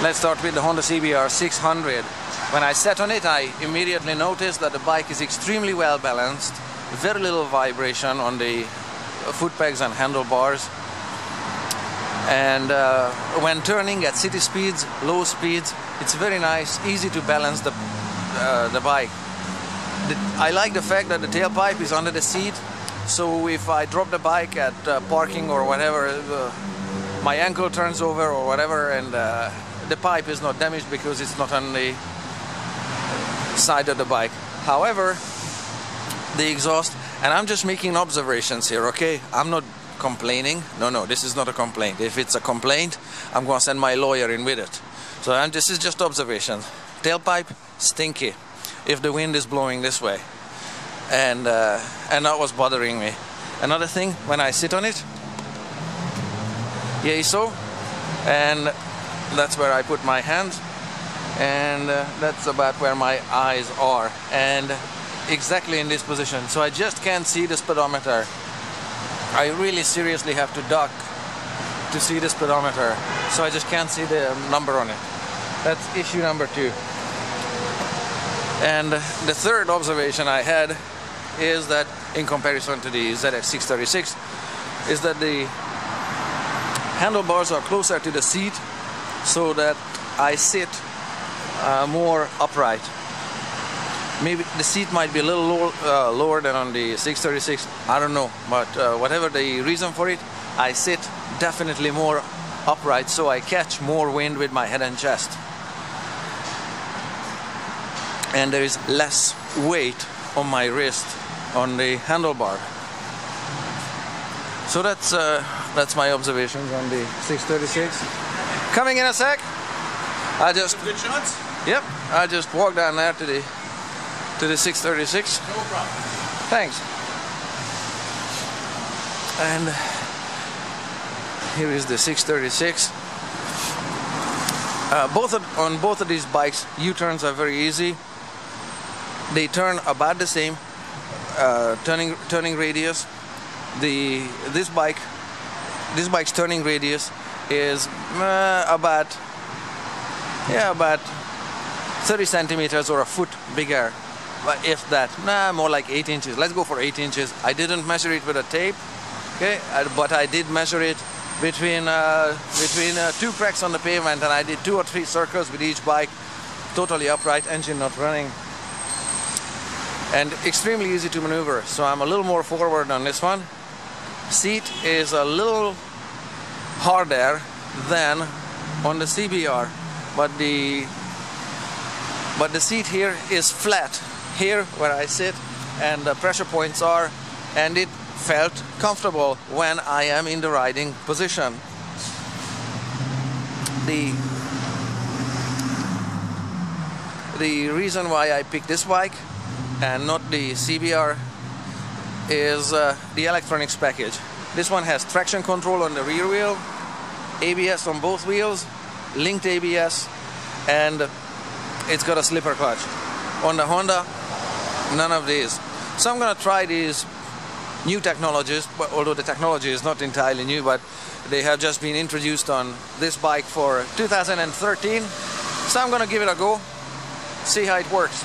Let's start with the Honda CBR 600. When I sat on it, I immediately noticed that the bike is extremely well balanced, very little vibration on the foot pegs and handlebars, and when turning at city speeds, low speeds, it's very nice, easy to balance the bike. I like the fact that the tailpipe is under the seat, so if I drop the bike at parking or whatever, my ankle turns over or whatever, and the pipe is not damaged because it's not on the side of the bike. However, the exhaust, and I'm just making observations here, okay? I'm not complaining. No, this is not a complaint. If it's a complaint, I'm going to send my lawyer in with it. So this is just observations. Tailpipe, stinky if the wind is blowing this way. And that was bothering me. Another thing, when I sit on it, yay so, and that's where I put my hands, and that's about where my eyes are, and exactly in this position. So I just can't see the speedometer. I really seriously have to duck to see the speedometer, so I just can't see the number on it. That's issue number 2. And the third observation I had is that in comparison to the ZX636 is that the handlebars are closer to the seat, so that I sit more upright. Maybe the seat might be a little lower than on the 636, I don't know, but whatever the reason for it, I sit definitely more upright, so I catch more wind with my head and chest. And there is less weight on my wrist on the handlebar. So that's my observations on the 636. Coming in a sec. I just good shots. Yep, I just walked down there to the 636. No problem. Thanks. And here is the 636. On both of these bikes, U-turns are very easy. They turn about the same turning radius. This bike's turning radius is about 30 centimeters or a foot bigger, if that. More like 8 inches. Let's go for 8 inches. I didn't measure it with a tape, okay, but I did measure it between 2 cracks on the pavement, and I did 2 or 3 circles with each bike, totally upright, engine not running, and extremely easy to maneuver. So I'm a little more forward on this one. Seat is a little harder than on the CBR, but the seat here is flat here where I sit, and the pressure points are, and it felt comfortable when I am in the riding position. The reason why I picked this bike and not the CBR is the electronics package. This one has traction control on the rear wheel, ABS on both wheels, linked ABS, and it's got a slipper clutch. On the Honda, none of these. So I'm gonna try these new technologies, although the technology is not entirely new, but they have just been introduced on this bike for 2013. So I'm gonna give it a go, see how it works.